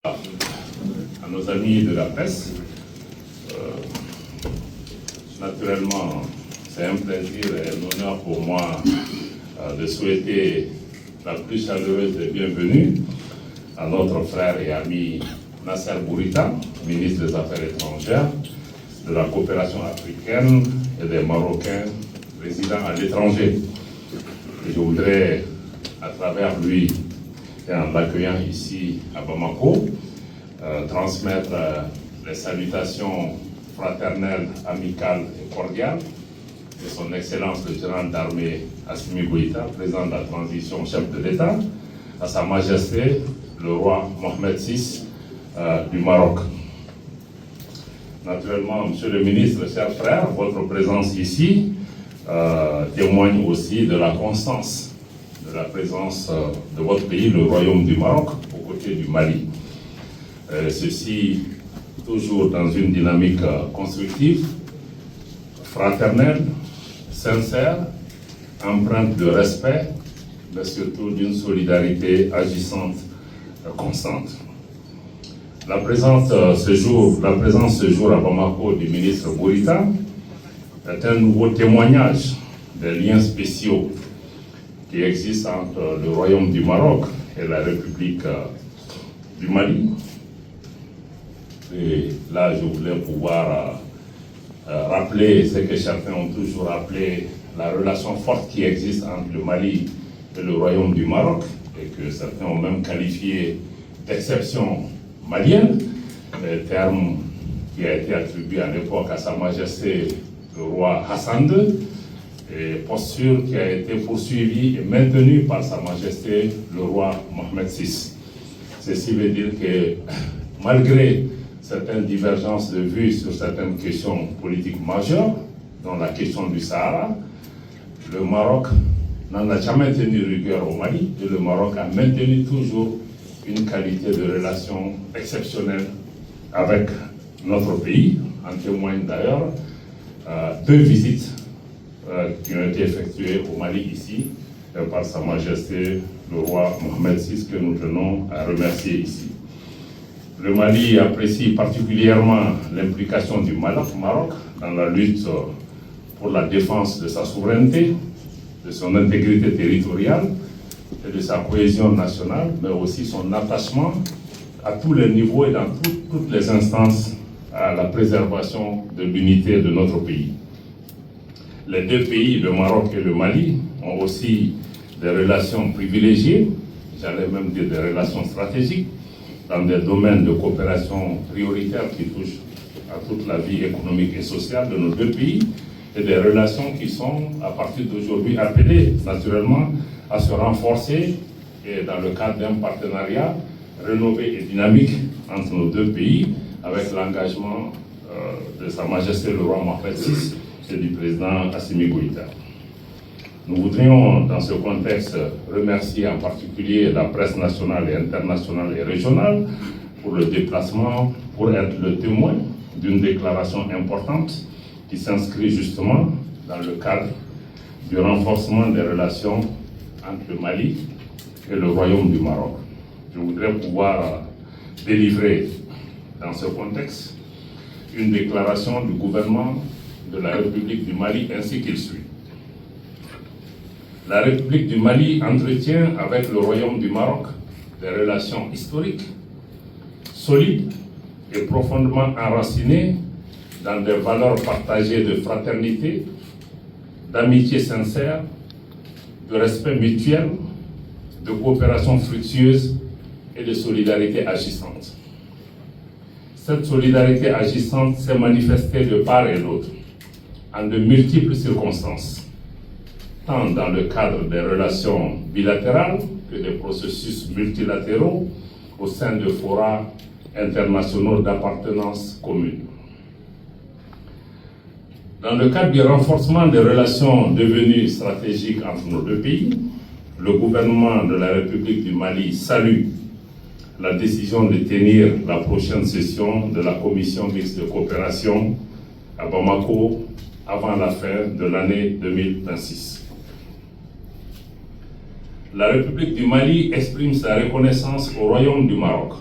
À nos amis de la presse, naturellement, c'est un plaisir et un honneur pour moi de souhaiter la plus chaleureuse des bienvenues à notre frère et ami Nasser Bourita, ministre des Affaires étrangères, de la coopération africaine et des Marocains résidant à l'étranger. Et je voudrais, à travers lui et en l'accueillant ici à Bamako, transmettre les salutations fraternelles, amicales et cordiales de son Excellence le général d'armée Assimi Goïta, président de la transition, chef de l'État, à Sa Majesté le roi Mohamed VI du Maroc. Naturellement, Monsieur le ministre, chers frères, votre présence ici témoigne aussi de la constance de la présence de votre pays, le Royaume du Maroc, aux côtés du Mali. Ceci toujours dans une dynamique constructive, fraternelle, sincère, empreinte de respect, mais surtout d'une solidarité agissante constante. La présence ce jour à Bamako du ministre Bourita est un nouveau témoignage des liens spéciaux qui existent entre le Royaume du Maroc et la République du Mali. Et là, je voulais pouvoir rappeler ce que certains ont toujours appelé la relation forte qui existe entre le Mali et le Royaume du Maroc, et que certains ont même qualifié d'exception malienne, le terme qui a été attribué à l'époque à Sa Majesté le roi Hassan II, et posture qui a été poursuivie et maintenue par Sa Majesté le roi Mohamed VI. Ceci veut dire que malgré certaines divergences de vues sur certaines questions politiques majeures, dont la question du Sahara, le Maroc n'en a jamais tenu rigueur au Mali, et le Maroc a maintenu toujours une qualité de relation exceptionnelle avec notre pays. En témoignent d'ailleurs 2 visites qui ont été effectuées au Mali ici par Sa Majesté le roi Mohamed VI, que nous tenons à remercier ici. Le Mali apprécie particulièrement l'implication du Maroc dans la lutte pour la défense de sa souveraineté, de son intégrité territoriale et de sa cohésion nationale, mais aussi son attachement à tous les niveaux et dans toutes les instances à la préservation de l'unité de notre pays. Les 2 pays, le Maroc et le Mali, ont aussi des relations privilégiées, j'allais même dire des relations stratégiques, dans des domaines de coopération prioritaires qui touchent à toute la vie économique et sociale de nos 2 pays, et des relations qui sont, à partir d'aujourd'hui, appelées naturellement à se renforcer, et dans le cadre d'un partenariat rénové et dynamique entre nos 2 pays, avec l'engagement de Sa Majesté le roi Mohamed VI et du président Assimi Goïta. Nous voudrions, dans ce contexte, remercier en particulier la presse nationale et internationale et régionale pour le déplacement, pour être le témoin d'une déclaration importante qui s'inscrit justement dans le cadre du renforcement des relations entre le Mali et le Royaume du Maroc. Je voudrais pouvoir délivrer, dans ce contexte, une déclaration du gouvernement de la République du Mali ainsi qu'il suit. La République du Mali entretient avec le Royaume du Maroc des relations historiques, solides et profondément enracinées dans des valeurs partagées de fraternité, d'amitié sincère, de respect mutuel, de coopération fructueuse et de solidarité agissante. Cette solidarité agissante s'est manifestée de part et d'autre, en de multiples circonstances, tant dans le cadre des relations bilatérales que des processus multilatéraux au sein de forats internationaux d'appartenance commune. Dans le cadre du renforcement des relations devenues stratégiques entre nos 2 pays, le gouvernement de la République du Mali salue la décision de tenir la prochaine session de la Commission mixte de coopération à Bamako avant la fin de l'année 2026. La République du Mali exprime sa reconnaissance au Royaume du Maroc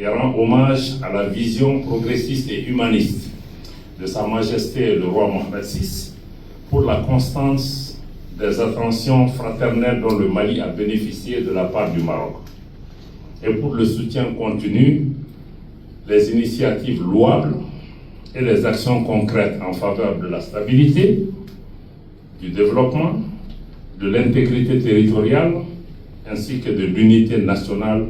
et rend hommage à la vision progressiste et humaniste de Sa Majesté le roi Mohamed VI pour la constance des attentions fraternelles dont le Mali a bénéficié de la part du Maroc et pour le soutien continu, les initiatives louables et les actions concrètes en faveur de la stabilité, du développement, de l'intégrité territoriale ainsi que de l'unité nationale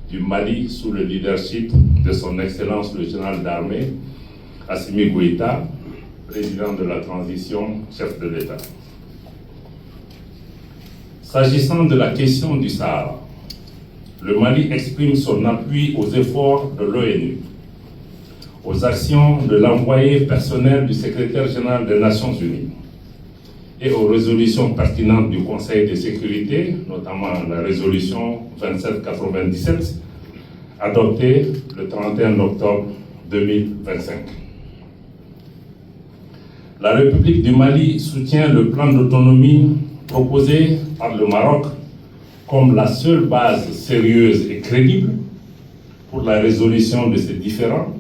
du Mali sous le leadership de son Excellence le général d'armée Assimi Goïta, président de la transition, chef de l'État. S'agissant de la question du Sahara, le Mali exprime son appui aux efforts de l'ONU, aux actions de l'envoyé personnel du secrétaire général des Nations Unies et aux résolutions pertinentes du Conseil de sécurité, notamment la résolution 2797, adoptée le 31 octobre 2025. La République du Mali soutient le plan d'autonomie proposé par le Maroc comme la seule base sérieuse et crédible pour la résolution de ces différends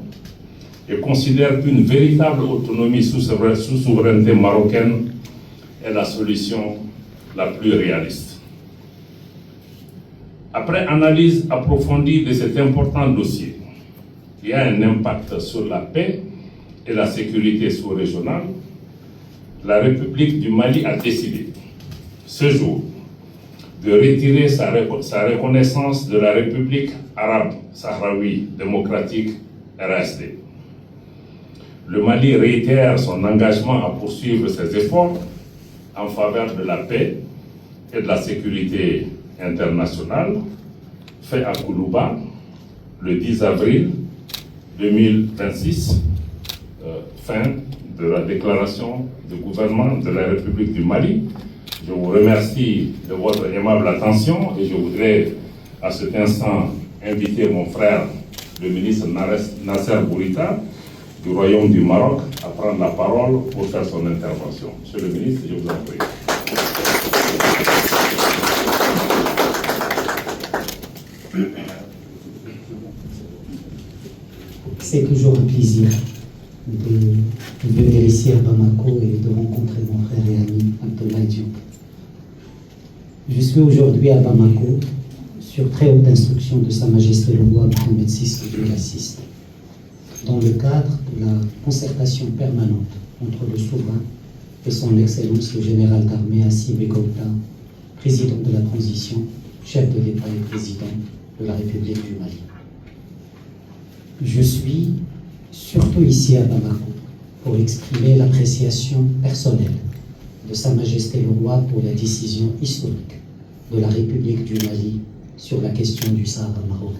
et considère qu'une véritable autonomie sous souveraineté marocaine est la solution la plus réaliste. Après analyse approfondie de cet important dossier, qui a un impact sur la paix et la sécurité sous-régionale, la République du Mali a décidé, ce jour, de retirer sa reconnaissance de la République arabe sahraoui démocratique RSD. Le Mali réitère son engagement à poursuivre ses efforts en faveur de la paix et de la sécurité internationale, fait à Koulouba le 10 avril 2026, fin de la déclaration du gouvernement de la République du Mali. Je vous remercie de votre aimable attention et je voudrais à cet instant inviter mon frère, le ministre Nasser Bourita, du Royaume du Maroc, à prendre la parole pour faire son intervention. Monsieur le ministre, je vous en prie. C'est toujours un plaisir de venir ici à Bamako et de rencontrer mon frère et ami Abdoulaye Diop. Je suis aujourd'hui à Bamako sur très haute instruction de Sa Majesté le roi Mohamed VI qui l'assiste, dans le cadre de la concertation permanente entre le souverain et son Excellence le général d'armée Assimi Goïta, président de la transition, chef de l'État et président de la République du Mali. Je suis surtout ici à Bamako pour exprimer l'appréciation personnelle de Sa Majesté le Roi pour la décision historique de la République du Mali sur la question du Sahara marocain.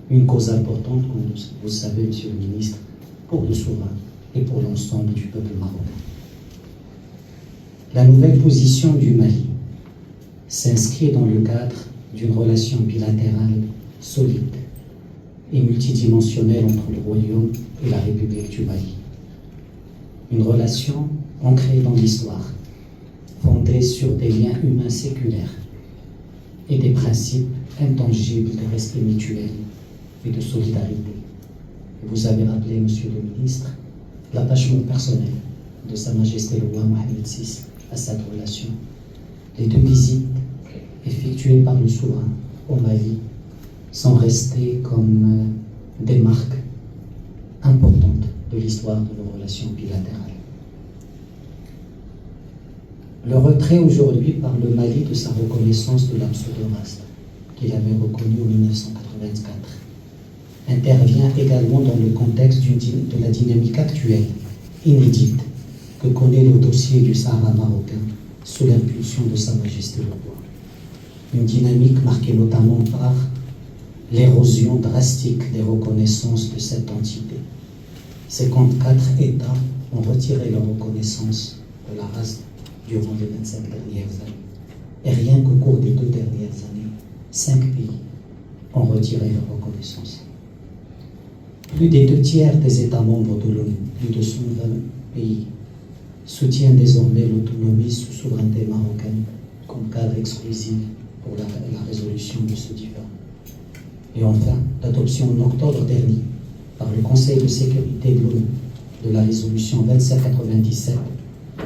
Une cause importante, comme vous savez, Monsieur le Ministre, pour le souverain et pour l'ensemble du peuple marocain. La nouvelle position du Mali s'inscrit dans le cadre d'une relation bilatérale solide et multidimensionnelle entre le Royaume et la République du Mali. Une relation ancrée dans l'histoire, fondée sur des liens humains séculaires et des principes intangibles de respect mutuel et de solidarité. Vous avez rappelé, Monsieur le Ministre, l'attachement personnel de Sa Majesté le Roi Mohamed VI à cette relation. Les deux visites effectuées par le souverain au Mali sont restées comme des marques importantes de l'histoire de nos relations bilatérales. Le retrait aujourd'hui par le Mali de sa reconnaissance de l'Amsterdam, qu'il avait reconnu en 1984, intervient également dans le contexte de la dynamique actuelle, inédite, que connaît le dossier du Sahara marocain sous l'impulsion de Sa Majesté le Roi. Une dynamique marquée notamment par l'érosion drastique des reconnaissances de cette entité. 54 États ont retiré leur reconnaissance de la race durant les 25 dernières années. Et rien qu'au cours des 2 dernières années, 5 pays ont retiré leur reconnaissance. Plus des 2 tiers des États membres de l'ONU, plus de 120 pays, soutiennent désormais l'autonomie sous souveraineté marocaine comme cadre exclusif pour la résolution de ce différend. Et enfin, l'adoption en octobre dernier par le Conseil de sécurité de l'ONU de la résolution 2597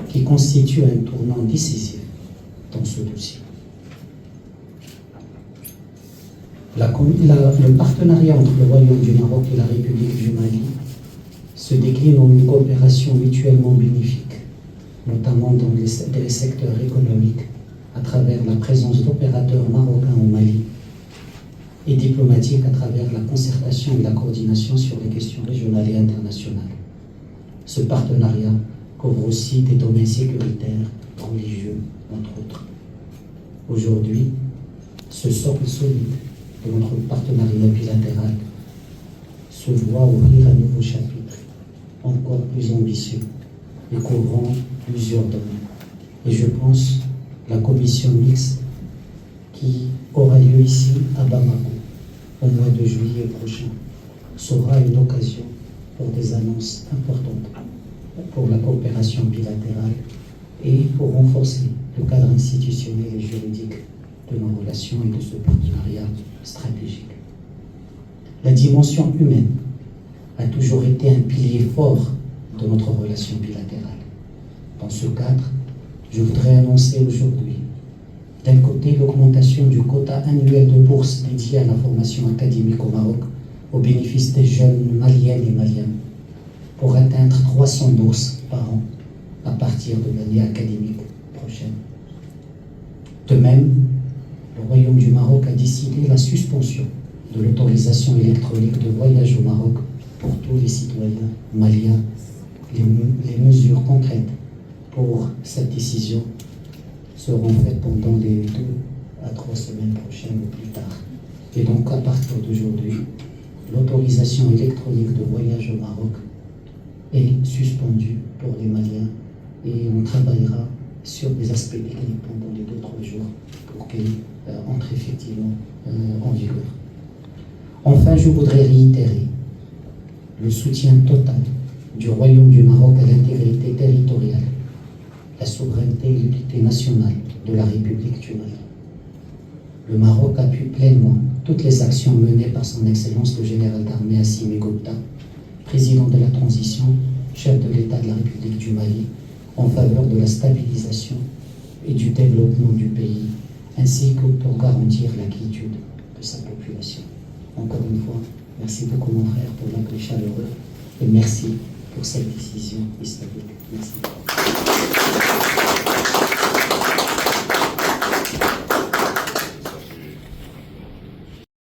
qui constitue un tournant décisif dans ce dossier. Le partenariat entre le Royaume du Maroc et la République du Mali se décline en une coopération mutuellement bénéfique, notamment dans les secteurs économiques, à travers la présence d'opérateurs marocains au Mali, et diplomatique à travers la concertation et la coordination sur les questions régionales et internationales. Ce partenariat couvre aussi des domaines sécuritaires, religieux, entre autres. Aujourd'hui, ce socle solide de notre partenariat bilatéral se voit ouvrir un nouveau chapitre, encore plus ambitieux et couvrant plusieurs domaines. Et je pense la commission mixte qui aura lieu ici à Bamako au mois de juillet prochain sera une occasion pour des annonces importantes pour la coopération bilatérale et pour renforcer le cadre institutionnel et juridique de nos relations et de ce partenariat stratégique. La dimension humaine a toujours été un pilier fort de notre relation bilatérale. Dans ce cadre, je voudrais annoncer aujourd'hui, d'un côté, l'augmentation du quota annuel de bourses dédié à la formation académique au Maroc au bénéfice des jeunes maliennes et maliens, pour atteindre 300 bourses par an à partir de l'année académique prochaine. De même, le Royaume du Maroc a décidé la suspension de l'autorisation électronique de voyage au Maroc pour tous les citoyens maliens. Les mesures concrètes pour cette décision seront faites pendant les 2 à 3 semaines prochaines ou plus tard. Et donc, à partir d'aujourd'hui, l'autorisation électronique de voyage au Maroc est suspendue pour les Maliens et on travaillera sur des aspects techniques pendant les 2-3 jours pour qu'elle entre effectivement en vigueur. Enfin, je voudrais réitérer le soutien total du Royaume du Maroc à l'intégrité territoriale, la souveraineté et l'unité nationale de la République du Mali. Le Maroc appuie pleinement toutes les actions menées par son Excellence le général d'armée Assimi Goïta, président de la transition, chef de l'État de la République du Mali, en faveur de la stabilisation et du développement du pays, ainsi que pour garantir la quiétude de sa population. Encore une fois, merci beaucoup mon frère pour l'accueil chaleureux et merci pour cette décision historique. Merci.